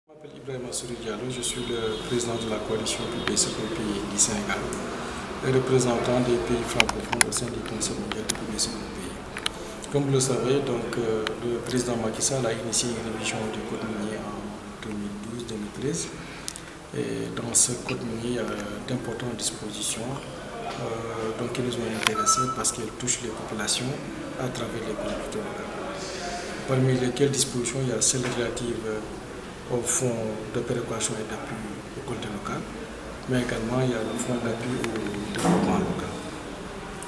Je m'appelle Ibrahima Souri Diallo, je suis le président de la coalition PPC pour le pays du Sénégal et représentant des pays francophones au sein du Conseil mondial du PPC pour le pays. Comme vous le savez, le président Macky Sall a initié une révision du code minier en 2012-2013 et dans ce code minier, il y a d'importantes dispositions qui nous ont intéressés parce qu'elles touchent les populations à travers les collectivités locales. Parmi lesquelles dispositions, il y a celle relative au fonds de péréquation et d'appui aux collectivités locales, mais également il y a le fonds d'appui au développement local.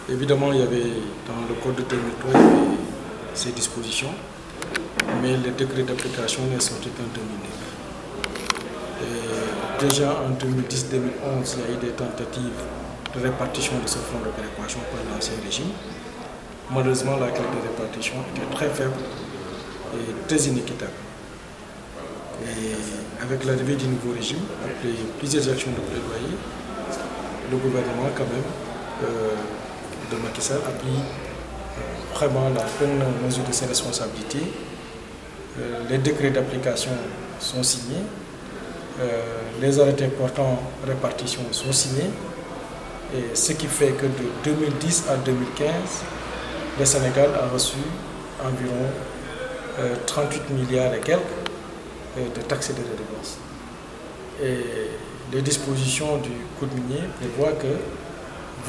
Évidemment, il y avait dans le code de 2003 il y avait ces dispositions, mais le décret d'application n'est sorti qu'en 2009. Et déjà en 2010-2011, il y a eu des tentatives de répartition de ce fonds de péréquation par l'ancien régime. Malheureusement, la clé de répartition était très faible et très inéquitable. Et avec l'arrivée du nouveau régime, après plusieurs actions de plaidoyer, le gouvernement quand même de Macky Sall a pris vraiment la pleine mesure de ses responsabilités. Les décrets d'application sont signés, les arrêtés portant répartition sont signés, et ce qui fait que de 2010 à 2015, le Sénégal a reçu environ 38 milliards et quelques de taxes et de redevances. Et les dispositions du code minier prévoient que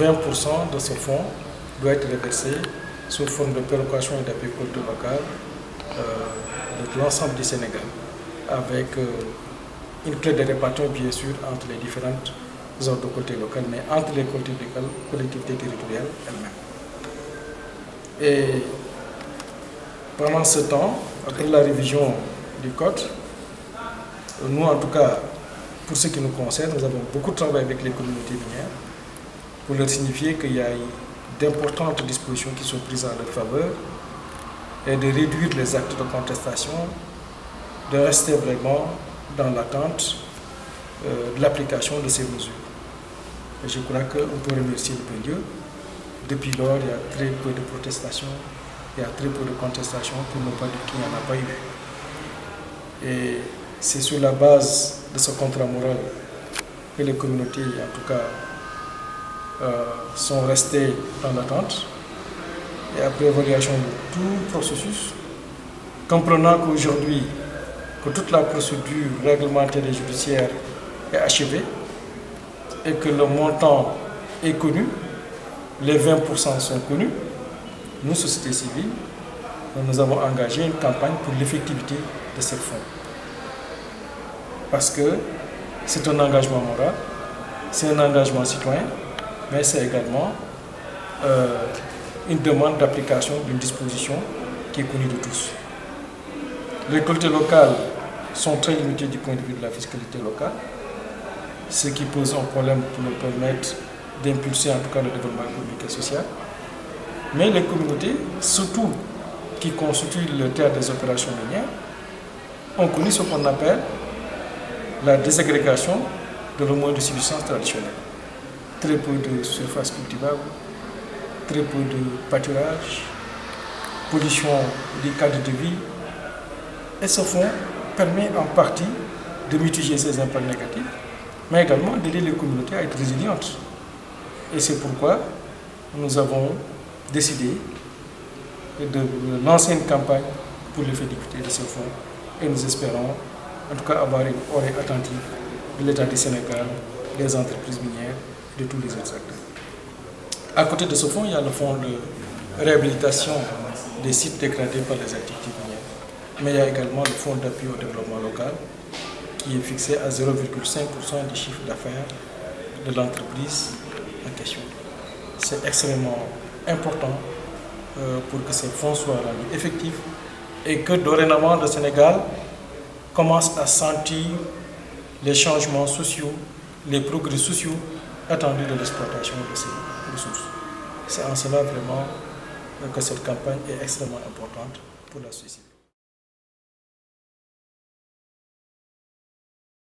20% de ce fonds doit être reversé sous forme de péréquation et d'appui collectivité locale de l'ensemble du Sénégal, avec une clé de répartition bien sûr entre les différentes zones de collectivité locale, mais entre les collectivités territoriales elles-mêmes. Et pendant ce temps, après la révision du code, nous en tout cas, pour ce qui nous concerne, nous avons beaucoup travaillé avec les communautés minières pour leur signifier qu'il y a d'importantes dispositions qui sont prises en leur faveur et de réduire les actes de contestation, de rester vraiment dans l'attente de l'application de ces mesures. Et je crois qu'on peut remercier le bon Dieu. Depuis lors, il y a très peu de protestations, il y a très peu de contestations, pour ne pas dire qu'il n'y en a pas eu. Et c'est sur la base de ce contrat moral que les communautés, en tout cas, sont restées dans l'attente. Et après évaluation de tout le processus, comprenant qu'aujourd'hui, que toute la procédure réglementaire et judiciaire est achevée et que le montant est connu, les 20% sont connus, nous, société civile, nous avons engagé une campagne pour l'effectivité de ces fonds. Parce que c'est un engagement moral, c'est un engagement citoyen, mais c'est également une demande d'application d'une disposition qui est connue de tous. Les collectivités locales sont très limitées du point de vue de la fiscalité locale, ce qui pose un problème pour nous permettre d'impulser en tout cas le développement économique et social. Mais les communautés, surtout qui constituent le théâtre des opérations minières, ont connu ce qu'on appelle la désagrégation de l'homo de subsistance traditionnelle. Très peu de surface cultivable, très peu de pâturage, pollution des cadres de vie. Et ce fonds permet en partie de mitiger ces impacts négatifs, mais également d'aider les communautés à être résilientes. Et c'est pourquoi nous avons décidé de lancer une campagne pour l'effectivité de ce fonds. Et nous espérons en tout cas avoir une oreille attentive de l'État du Sénégal, des entreprises minières et de tous les autres acteurs. À côté de ce fonds, il y a le fonds de réhabilitation des sites dégradés par les activités minières. Mais il y a également le fonds d'appui au développement local qui est fixé à 0,5% du chiffre d'affaires de l'entreprise en question. C'est extrêmement important pour que ces fonds soient rendus effectifs et que dorénavant le Sénégal commence à sentir les changements sociaux, les progrès sociaux attendus de l'exploitation de ces ressources. C'est en cela vraiment que cette campagne est extrêmement importante pour la société.